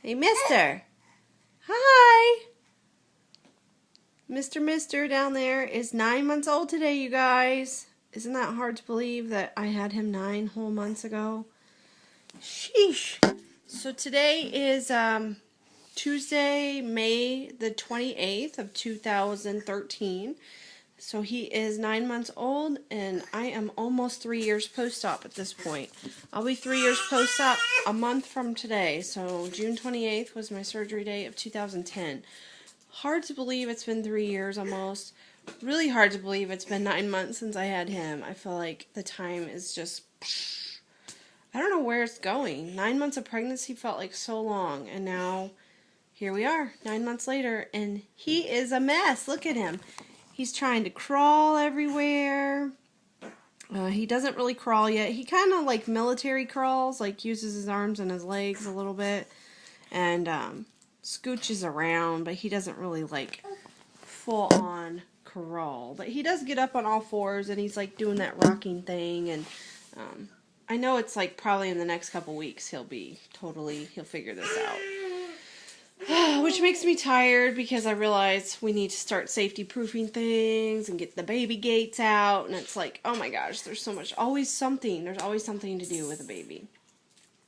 Hey, mister. Hi. Mister down there is 9 months old today, you guys. Isn't that hard to believe that I had him 9 whole months ago? Sheesh. So today is Tuesday, May the 28th of 2013. So he is 9 months old, and I am almost 3 years post-op at this point. I'll be 3 years post-op a month from today. So June 28th was my surgery date of 2010. Hard to believe it's been 3 years almost. Really hard to believe it's been 9 months since I had him. I feel like the time is just... I don't know where it's going. 9 months of pregnancy felt like so long, and now here we are, 9 months later, and he is a mess. Look at him. He's trying to crawl everywhere. He doesn't really crawl yet. He kind of like military crawls, like uses his arms and his legs a little bit, and scooches around, but he doesn't really like full on crawl. But he does get up on all fours, and he's like doing that rocking thing, and I know it's like probably in the next couple weeks he'll figure this out. Which makes me tired because I realize we need to start safety proofing things and get the baby gates out, and it's like, oh my gosh, there's always something to do with a baby.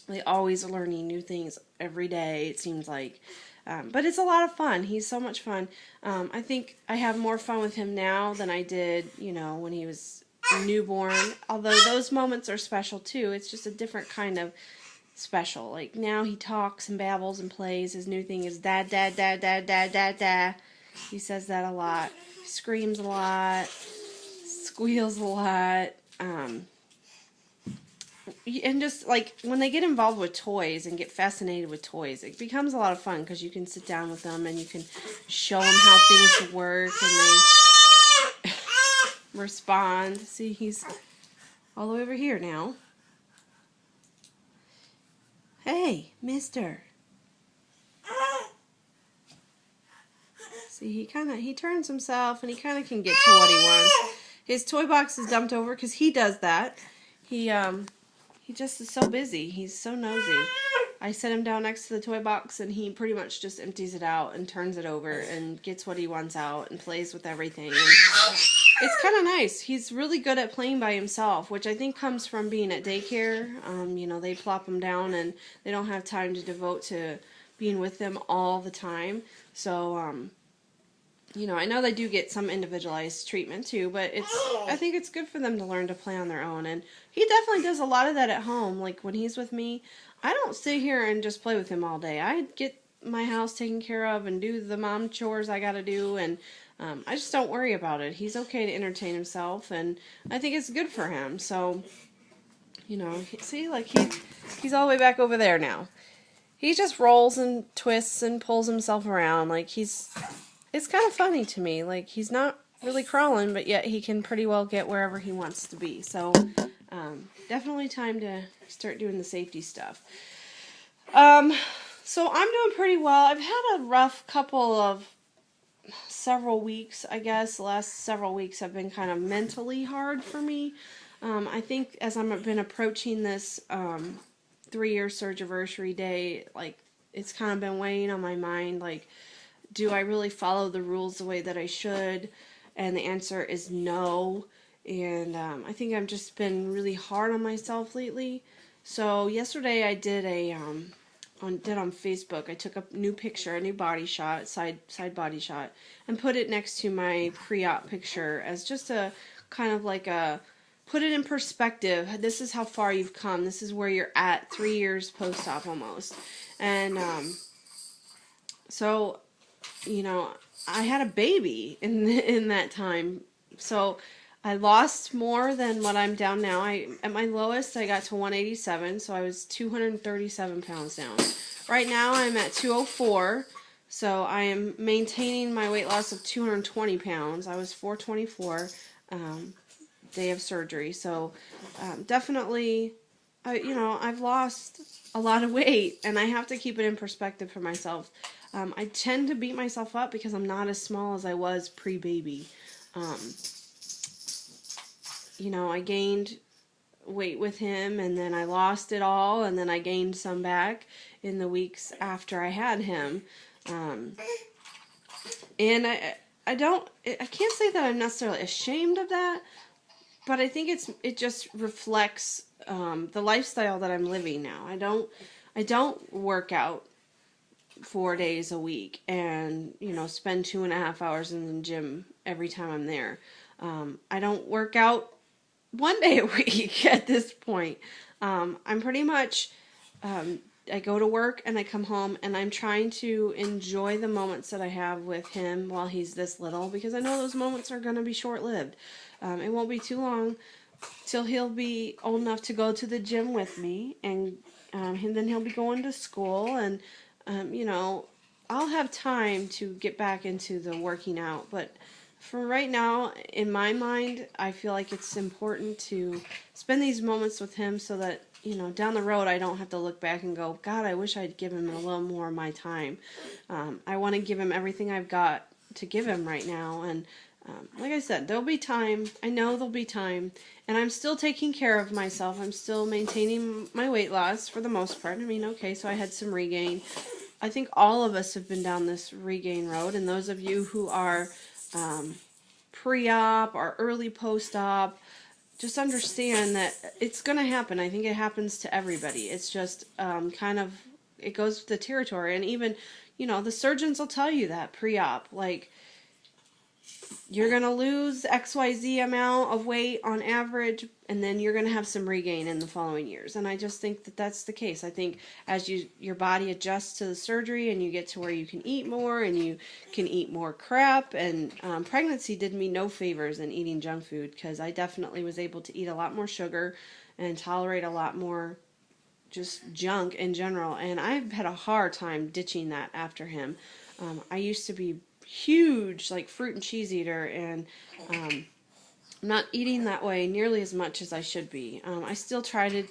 They always learning new things every day, it seems like. But it's a lot of fun. He's so much fun. I think I have more fun with him now than I did, when he was newborn. Although those moments are special too. It's just a different kind of special. Like now he talks and babbles and plays. His new thing is dad, dad, dad, dad, dad, dad, dad. He says that a lot. He screams a lot. Squeals a lot. And just like when they get involved with toys and get fascinated with toys, it becomes a lot of fun because you can sit down with them and you can show them how things work and they respond. See, he's all the way over here now. Hey, mister. See, he turns himself and he kind of can get to what he wants. His toy box is dumped over because he does that. He just is so busy. He's so nosy. I set him down next to the toy box and he pretty much just empties it out and turns it over and gets what he wants out and plays with everything. And it's kind of nice. He's really good at playing by himself, which I think comes from being at daycare. They plop him down and they don't have time to devote to being with them all the time. So, I know they do get some individualized treatment too, but I think it's good for them to learn to play on their own. And he definitely does a lot of that at home. Like when he's with me, I don't sit here and just play with him all day. I get my house taken care of and do the mom chores I gotta do, and I just don't worry about it. He's okay to entertain himself, and I think it's good for him. So, see, like he's all the way back over there now. He just rolls and twists and pulls himself around. Like it's kind of funny to me. Like he's not really crawling, but yet he can pretty well get wherever he wants to be. So, definitely time to start doing the safety stuff. So I'm doing pretty well. I've had a rough several weeks, I guess. The last several weeks have been kind of mentally hard for me. I think as I've been approaching this 3-year surgery day, like it's kind of been weighing on my mind, like, do I really follow the rules the way that I should? And the answer is no. And I think I've just been really hard on myself lately. So yesterday I did on Facebook. I took a new picture, a new body shot, side body shot, and put it next to my pre-op picture as just a kind of like put it in perspective. This is how far you've come. This is where you're at 3 years post-op almost. And so, I had a baby in that time. So I lost more than what I'm down now. At my lowest, I got to 187, so I was 237 pounds down. Right now, I'm at 204, so I am maintaining my weight loss of 220 pounds. I was 424 day of surgery, so definitely, I've lost a lot of weight, and I have to keep it in perspective for myself. I tend to beat myself up because I'm not as small as I was pre-baby. I gained weight with him, and then I lost it all, and then I gained some back in the weeks after I had him. And I can't say that I'm necessarily ashamed of that, but I think it just reflects the lifestyle that I'm living now. I don't work out 4 days a week and, spend 2.5 hours in the gym every time I'm there. I don't work out 1 day a week at this point. I'm pretty much, I go to work and I come home and I'm trying to enjoy the moments that I have with him while he's this little, because I know those moments are going to be short-lived. It won't be too long till he'll be old enough to go to the gym with me, and then he'll be going to school, and I'll have time to get back into the working out. But for right now, in my mind, I feel like it's important to spend these moments with him so that, down the road I don't have to look back and go, God, I wish I'd given him a little more of my time. I want to give him everything I've got to give him right now, and like I said, there'll be time. I know there'll be time. And I'm still taking care of myself. I'm still maintaining my weight loss for the most part. Okay, so I had some regain. I think all of us have been down this regain road. And those of you who are pre-op or early post-op, just understand that it's going to happen. I think it happens to everybody. It's just it goes with the territory. And even, the surgeons will tell you that pre-op. Like, you're going to lose XYZ amount of weight on average, and then you're going to have some regain in the following years. And I just think that that's the case. I think as your body adjusts to the surgery and you get to where you can eat more and you can eat more crap, and pregnancy did me no favors in eating junk food, because I definitely was able to eat a lot more sugar and tolerate a lot more just junk in general. And I've had a hard time ditching that after him. I used to be huge like fruit and cheese eater, and I'm not eating that way nearly as much as I should be. I still try to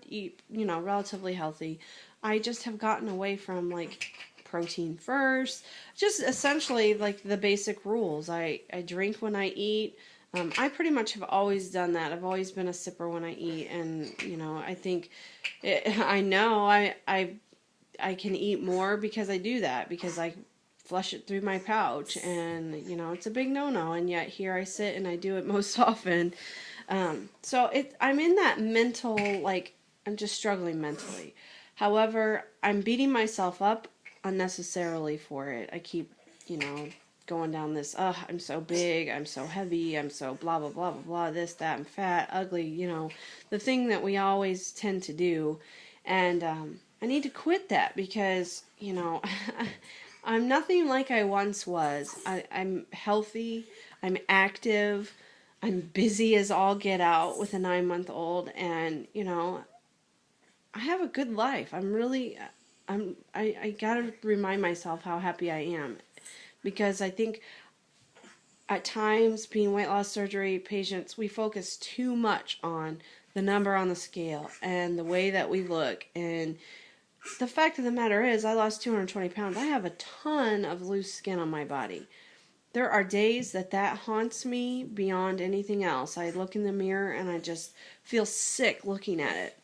eat, relatively healthy. I just have gotten away from like protein first, just essentially like the basic rules. I drink when I eat. I pretty much have always done that. I've always been a sipper when I eat, and I think I know I can eat more because I do that, because I flush it through my pouch, and it's a big no-no, and yet here I sit and I do it most often. So I'm in that mental, like, I'm just struggling mentally. However, I'm beating myself up unnecessarily for it. I keep going down this, I'm so big, I'm so heavy, I'm so blah blah blah blah blah, this, that, I'm fat, ugly, the thing that we always tend to do. And I need to quit that, because I'm nothing like I once was. I'm healthy, I'm active, I'm busy as all get out with a 9-month-old, and, I have a good life. I gotta remind myself how happy I am, because I think at times, being weight loss surgery patients, we focus too much on the number on the scale and the way that we look, and the fact of the matter is, I lost 220 pounds. I have a ton of loose skin on my body. There are days that haunts me beyond anything else. I look in the mirror and I just feel sick looking at it.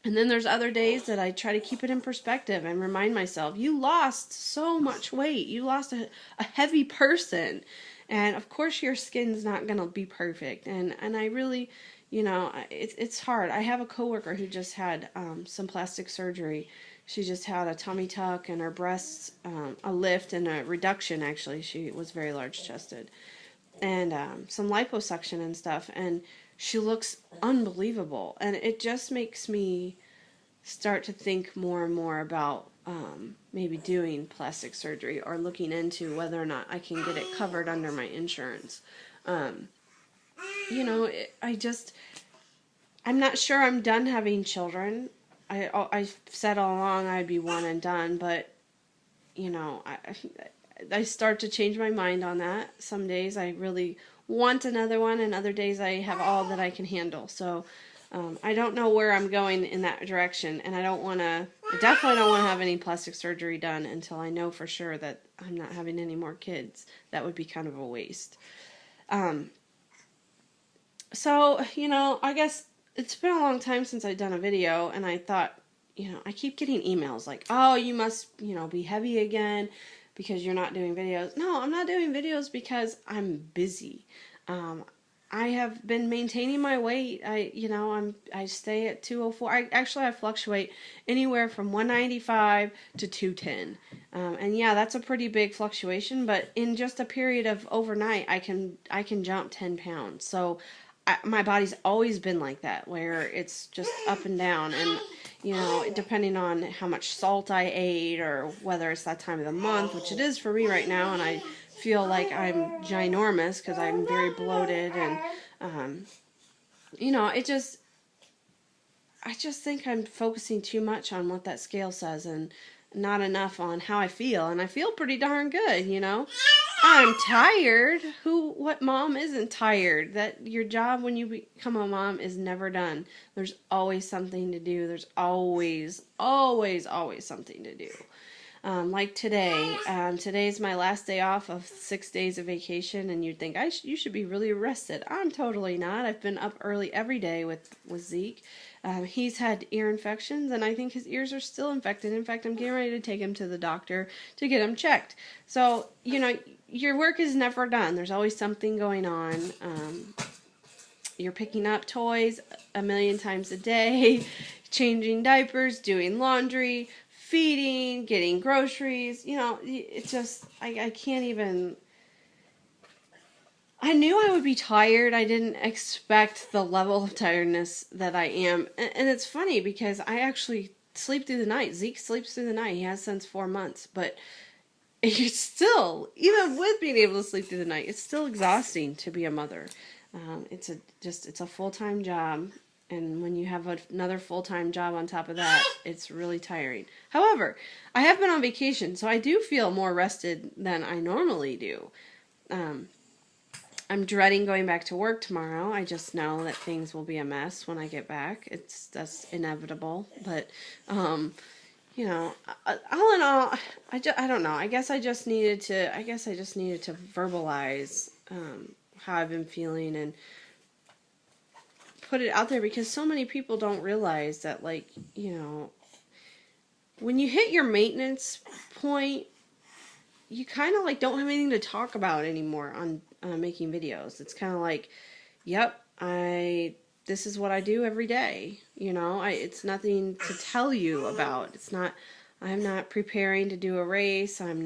And then there's other days that I try to keep it in perspective and remind myself, you lost so much weight. You lost a heavy person. And of course your skin's not going to be perfect. And I really, it's hard. I have a coworker who just had some plastic surgery. She just had a tummy tuck and her breasts, a lift and a reduction, actually. She was very large chested. And some liposuction and stuff. And she looks unbelievable. And it just makes me start to think more and more about maybe doing plastic surgery, or looking into whether or not I can get it covered under my insurance. I'm not sure I'm done having children. I said all along I'd be one and done, but, I start to change my mind on that. Some days I really want another one, and other days I have all that I can handle. So I don't know where I'm going in that direction, and I definitely don't want to have any plastic surgery done until I know for sure that I'm not having any more kids. That would be kind of a waste. So, I guess it's been a long time since I've done a video, and I thought, I keep getting emails like, oh, you must, be heavy again because you're not doing videos. No, I'm not doing videos because I'm busy. I have been maintaining my weight. I stay at 204. I fluctuate anywhere from 195 to 210. And yeah, that's a pretty big fluctuation, but in just a period of overnight, I can jump 10 pounds. So my body's always been like that, where it's just up and down, and depending on how much salt I ate or whether it's that time of the month, which it is for me right now, and I feel like I'm ginormous because I'm very bloated, and I just think I'm focusing too much on what that scale says and not enough on how I feel, and I feel pretty darn good. I'm tired. What mom isn't tired? That your job when you become a mom is never done. There's always something to do. There's always something to do. Like today. Today's my last day off of 6 days of vacation, and you'd think you should be really rested. I'm totally not. I've been up early every day with Zeek. He's had ear infections, and I think his ears are still infected. In fact, I'm getting ready to take him to the doctor to get him checked. So, your work is never done. There's always something going on. You're picking up toys a million times a day, changing diapers, doing laundry, feeding, getting groceries. It's just, I can't even. I knew I would be tired. I didn't expect the level of tiredness that I am. And it's funny because I actually sleep through the night. Zeke sleeps through the night. He has since 4 months. But it's still, even with being able to sleep through the night, it's still exhausting to be a mother. It's a full-time job. And when you have another full-time job on top of that, it's really tiring. However, I have been on vacation, so I do feel more rested than I normally do. I'm dreading going back to work tomorrow. I just know that things will be a mess when I get back. That's inevitable. But, all in all, I don't know. I guess I just needed to verbalize how I've been feeling and put it out there, because so many people don't realize that, like, when you hit your maintenance point, you kind of like don't have anything to talk about anymore on making videos. It's kind of like, yep, this is what I do every day. It's nothing to tell you about. I'm not preparing to do a race. I'm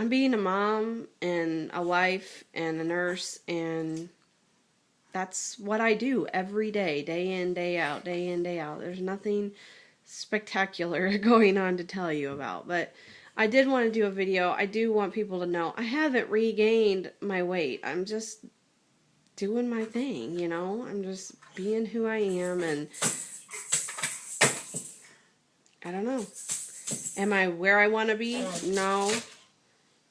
being a mom and a wife and a nurse, and that's what I do every day, day in, day out, day in, day out. There's nothing spectacular going on to tell you about, but I did want to do a video. I do want people to know I haven't regained my weight. I'm just doing my thing, I'm just being who I am, and I don't know. Am I where I want to be? No.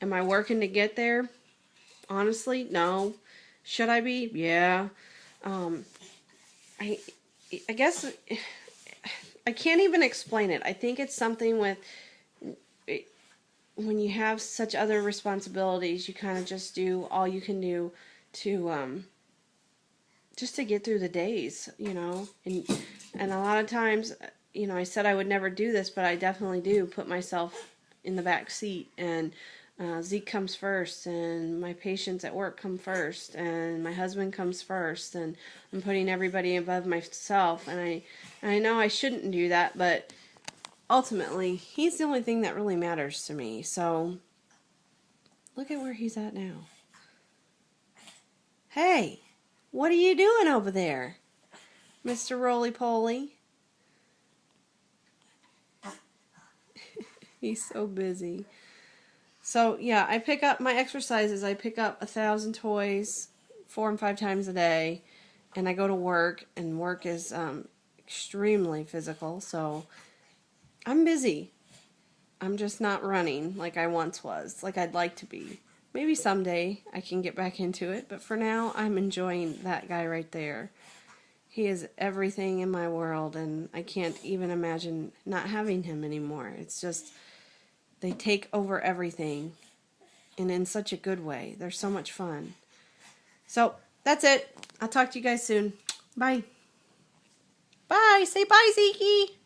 Am I working to get there? Honestly, no. Should I be? Yeah. I guess I can't even explain it. I think it's something with when you have such other responsibilities, you kind of just do all you can do to just to get through the days, and a lot of times, I said I would never do this, but I definitely do put myself in the back seat, and Zeke comes first, and my patients at work come first, and my husband comes first, and I'm putting everybody above myself, and I know I shouldn't do that, but ultimately, he's the only thing that really matters to me. So, look at where he's at now. Hey, what are you doing over there, Mr. Roly-Poly? He's so busy. So, yeah, I pick up my exercises. I pick up 1,000 toys 4 and 5 times a day, and I go to work, and work is extremely physical, so I'm busy. I'm just not running like I once was, like I'd like to be. Maybe someday I can get back into it, but for now I'm enjoying that guy right there. He is everything in my world, and I can't even imagine not having him anymore. It's just, they take over everything, and in such a good way. They're so much fun. So, that's it. I'll talk to you guys soon. Bye. Bye. Say bye, Zeekie.